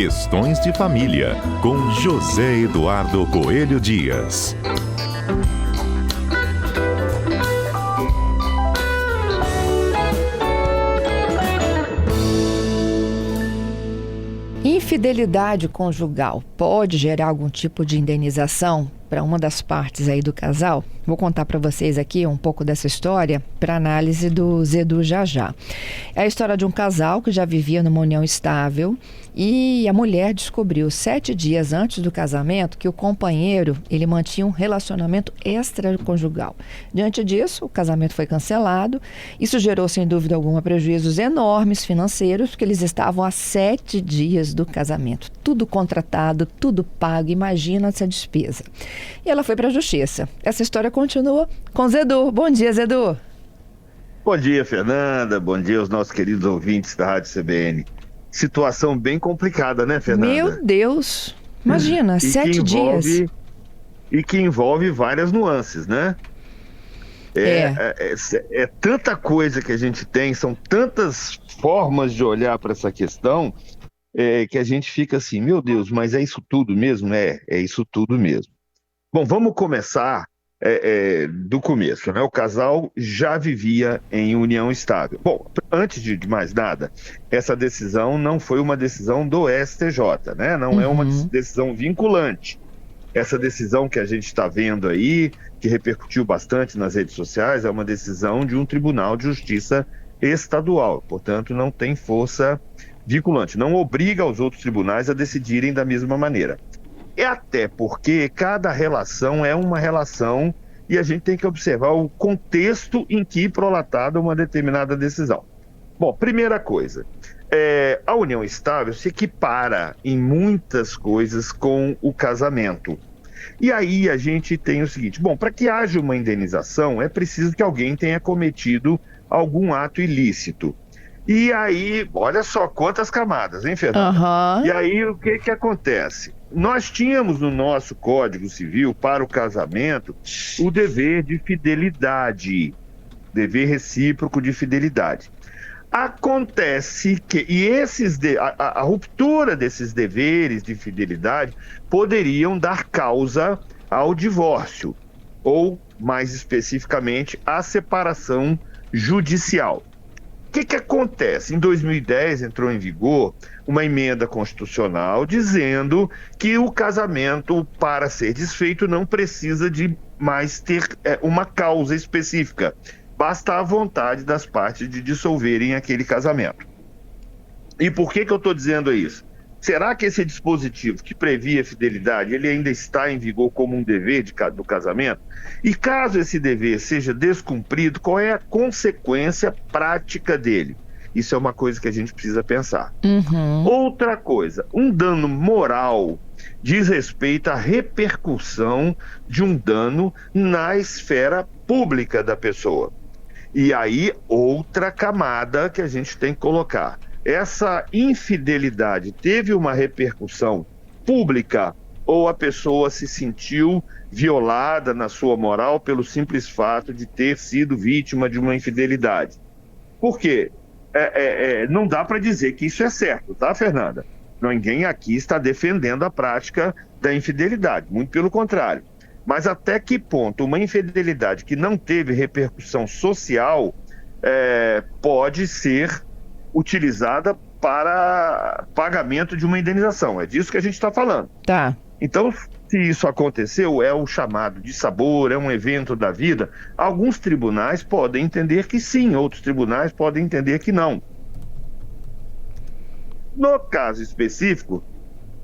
Questões de Família, com José Eduardo Coelho Dias. Infidelidade conjugal pode gerar algum tipo de indenização para uma das partes aí do casal? Vou contar para vocês aqui um pouco dessa história para análise do Zedu já já. É a história de um casal que já vivia numa união estável e a mulher descobriu 7 dias antes do casamento que o companheiro ele mantinha um relacionamento extraconjugal. Diante disso, o casamento foi cancelado. Isso gerou, sem dúvida alguma, prejuízos enormes financeiros, porque eles estavam a 7 dias do casamento. Tudo contratado, tudo pago, imagina essa despesa. E ela foi para a justiça. Essa história continua com Zedu. Bom dia, Zedu. Bom dia, Fernanda. Bom dia aos nossos queridos ouvintes da Rádio CBN. Situação bem complicada, né, Fernanda? Meu Deus! Imagina, 7 dias. E que envolve várias nuances, né? É tanta coisa que a gente tem, são tantas formas de olhar para essa questão, que a gente fica assim, meu Deus, mas é isso tudo mesmo? É isso tudo mesmo. Bom, vamos começar do começo, né? O casal já vivia em união estável. Bom, antes de mais nada, essa decisão não foi uma decisão do STJ, né? Não é uma decisão vinculante. Essa decisão que a gente está vendo aí, que repercutiu bastante nas redes sociais, é uma decisão de um Tribunal de Justiça estadual. Portanto, não tem força vinculante, não obriga os outros tribunais a decidirem da mesma maneira. Até porque cada relação é uma relação e a gente tem que observar o contexto em que prolatada uma determinada decisão. Bom, primeira coisa, a união estável se equipara em muitas coisas com o casamento. E aí a gente tem o seguinte, bom, para que haja uma indenização é preciso que alguém tenha cometido algum ato ilícito. E aí, olha só quantas camadas, hein, Fernanda? E aí o que acontece? Nós tínhamos no nosso Código Civil, para o casamento, o dever de fidelidade, dever recíproco de fidelidade. Acontece que a ruptura desses deveres de fidelidade poderiam dar causa ao divórcio, ou, mais especificamente, à separação judicial. O que acontece? Em 2010 entrou em vigor uma emenda constitucional dizendo que o casamento, para ser desfeito, não precisa de mais ter uma causa específica. Basta a vontade das partes de dissolverem aquele casamento. E por que eu estou dizendo isso? Será que esse dispositivo que previa fidelidade, ele ainda está em vigor como um dever do casamento? E caso esse dever seja descumprido, qual é a consequência prática dele? Isso é uma coisa que a gente precisa pensar. Outra coisa, um dano moral diz respeito à repercussão de um dano na esfera pública da pessoa. E aí, outra camada que a gente tem que colocar. Essa infidelidade teve uma repercussão pública ou a pessoa se sentiu violada na sua moral pelo simples fato de ter sido vítima de uma infidelidade? Por quê? Não dá para dizer que isso é certo, tá, Fernanda? Ninguém aqui está defendendo a prática da infidelidade, muito pelo contrário. Mas até que ponto uma infidelidade que não teve repercussão social pode ser utilizada para pagamento de uma indenização? É disso que a gente está falando. Tá. Então, se isso aconteceu, é o chamado dissabor, é um evento da vida. Alguns tribunais podem entender que sim, outros tribunais podem entender que não. No caso específico,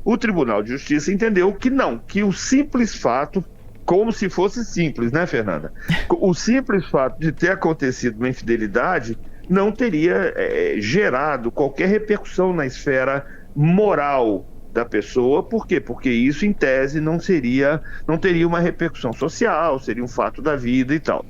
o Tribunal de Justiça entendeu que não, que o simples fato, como se fosse simples, né, Fernanda? O simples fato de ter acontecido uma infidelidade não teria gerado qualquer repercussão na esfera moral da pessoa. Por quê? Porque isso, em tese, não teria uma repercussão social, seria um fato da vida e tal.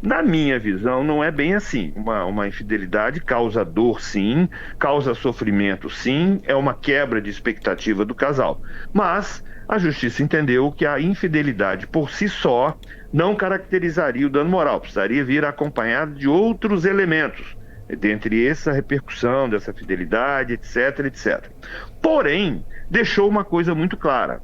Na minha visão, não é bem assim. Uma infidelidade causa dor, sim, causa sofrimento, sim, é uma quebra de expectativa do casal. Mas a Justiça entendeu que a infidelidade por si só não caracterizaria o dano moral, precisaria vir acompanhado de outros elementos, dentre essa repercussão dessa fidelidade, etc, etc. Porém, deixou uma coisa muito clara: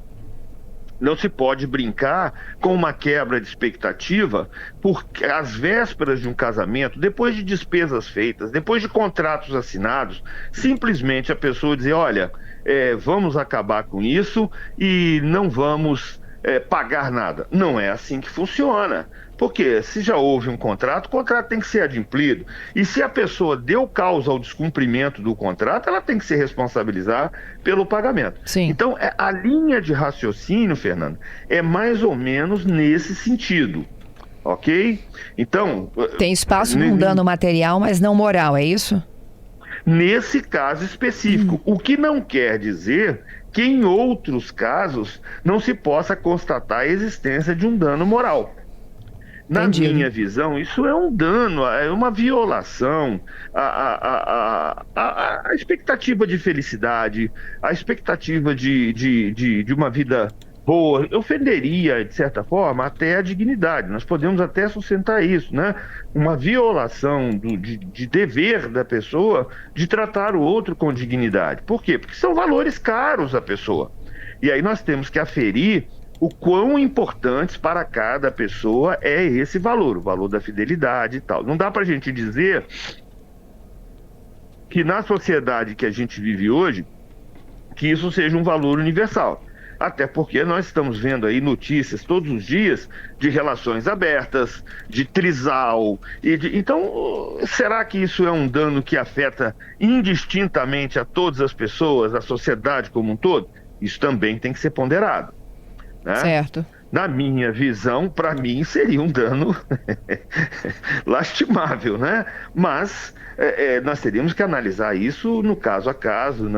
não se pode brincar com uma quebra de expectativa, porque às vésperas de um casamento, depois de despesas feitas, depois de contratos assinados, simplesmente a pessoa dizer: olha, vamos acabar com isso e não vamos pagar nada. Não é assim que funciona. Porque se já houve um contrato, o contrato tem que ser adimplido. E se a pessoa deu causa ao descumprimento do contrato, ela tem que se responsabilizar pelo pagamento. Sim. Então, a linha de raciocínio, Fernando, é mais ou menos nesse sentido. Ok? Então... Tem espaço para um dano material, mas não moral, é isso? Nesse caso específico. O que não quer dizer que em outros casos não se possa constatar a existência de um dano moral. Na minha visão, isso é um dano, é uma violação à expectativa de felicidade, à expectativa de uma vida boa. Ofenderia, de certa forma, até a dignidade. Nós podemos até sustentar isso, né? Uma violação de dever da pessoa de tratar o outro com dignidade. Por quê? Porque são valores caros à pessoa. E aí nós temos que aferir o quão importantes para cada pessoa é esse valor, o valor da fidelidade e tal. Não dá para a gente dizer que na sociedade que a gente vive hoje, que isso seja um valor universal. Até porque nós estamos vendo aí notícias todos os dias de relações abertas, de trisal. Então, será que isso é um dano que afeta indistintamente a todas as pessoas, a sociedade como um todo? Isso também tem que ser ponderado. Né? Certo. Na minha visão, para mim, seria um dano lastimável, né? Mas nós teríamos que analisar isso no caso a caso,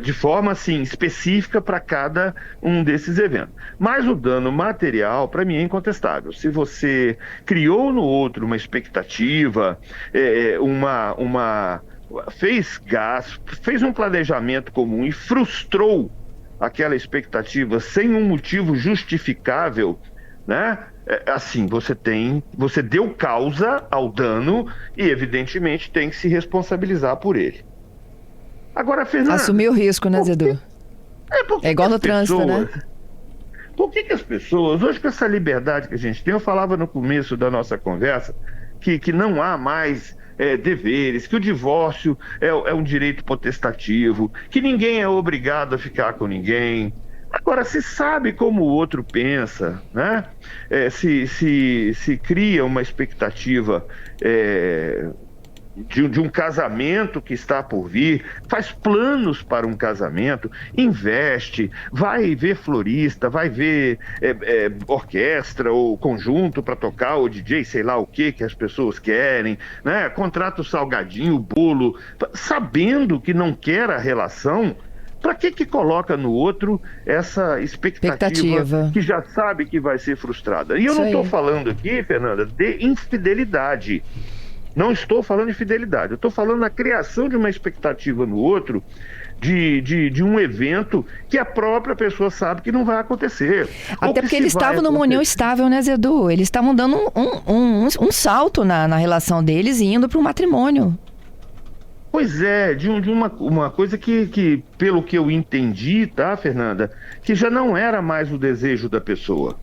de forma assim, específica para cada um desses eventos. Mas o dano material, para mim, é incontestável. Se você criou no outro uma expectativa, fez um planejamento comum e frustrou aquela expectativa sem um motivo justificável, né? Assim, você deu causa ao dano e, evidentemente, tem que se responsabilizar por ele. Agora, Fernanda... Assumir o risco, né, Zedu? É igual no trânsito, né? Por que as pessoas, hoje com essa liberdade que a gente tem, eu falava no começo da nossa conversa, que não há mais... deveres, que o divórcio é um direito potestativo, que ninguém é obrigado a ficar com ninguém. Agora, se sabe como o outro pensa, né? Se cria uma expectativa de um casamento que está por vir, faz planos para um casamento, investe, vai ver florista, vai ver orquestra ou conjunto para tocar, ou DJ, sei lá o que as pessoas querem, né? Contrata o salgadinho, o bolo, sabendo que não quer a relação. Para que coloca no outro essa expectativa que já sabe que vai ser frustrada? E eu não estou falando aqui, Fernanda, de infidelidade. Não estou falando de fidelidade, eu estou falando da criação de uma expectativa no outro, de um evento que a própria pessoa sabe que não vai acontecer. Até porque eles estavam numa união estável, né, Zedu? Eles estavam dando um salto na relação deles e indo para o matrimônio. Pois é, de uma coisa que, pelo que eu entendi, tá, Fernanda, que já não era mais o desejo da pessoa.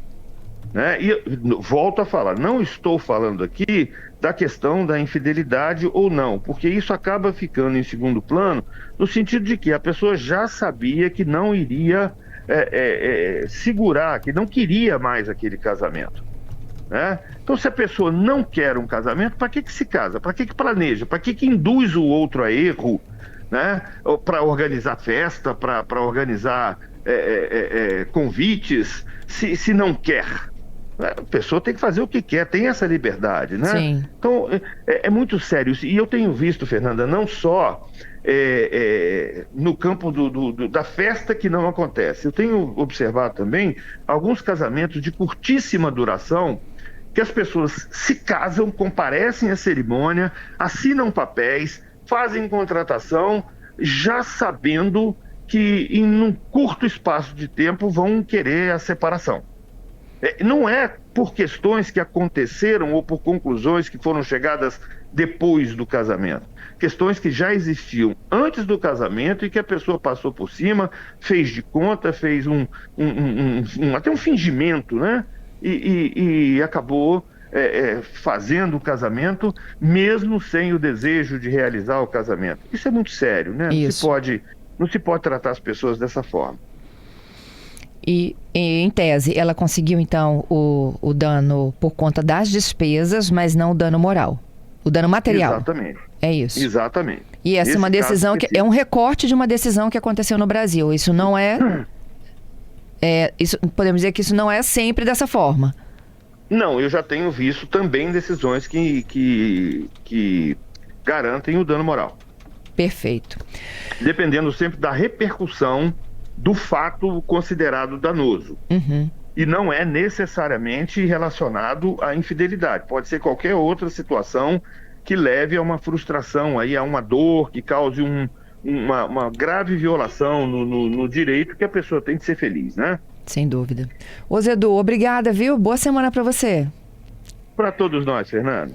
Né? E volto a falar, não estou falando aqui da questão da infidelidade ou não, porque isso acaba ficando em segundo plano, no sentido de que a pessoa já sabia que não iria segurar, que não queria mais aquele casamento. Né? Então, se a pessoa não quer um casamento, para que se casa? Para que planeja? Para que induz o outro a erro? Né? Para organizar festa, para organizar convites, se não quer? A pessoa tem que fazer o que quer, tem essa liberdade, né? Sim. Então, é muito sério isso. E eu tenho visto, Fernanda, não só no campo da festa que não acontece. Eu tenho observado também alguns casamentos de curtíssima duração, que as pessoas se casam, comparecem à cerimônia, assinam papéis, fazem contratação, já sabendo que em um curto espaço de tempo vão querer a separação. Não é por questões que aconteceram ou por conclusões que foram chegadas depois do casamento. Questões que já existiam antes do casamento e que a pessoa passou por cima, fez de conta, fez até um fingimento, né? E acabou fazendo o casamento, mesmo sem o desejo de realizar o casamento. Isso é muito sério, né? Não se pode tratar as pessoas dessa forma. E, em tese, ela conseguiu, então, o dano por conta das despesas, mas não o dano moral. O dano material. Exatamente. É isso. Exatamente. E essa é uma decisão que é um recorte de uma decisão que aconteceu no Brasil. Isso não podemos dizer que isso não é sempre dessa forma. Não, eu já tenho visto também decisões que garantem o dano moral. Perfeito. Dependendo sempre da repercussão do fato considerado danoso. Uhum. E não é necessariamente relacionado à infidelidade. Pode ser qualquer outra situação que leve a uma frustração, aí, a uma dor, que cause uma grave violação no direito que a pessoa tem de ser feliz, né? Sem dúvida. Ô Zedu, obrigada, viu? Boa semana para você. Para todos nós, Fernanda.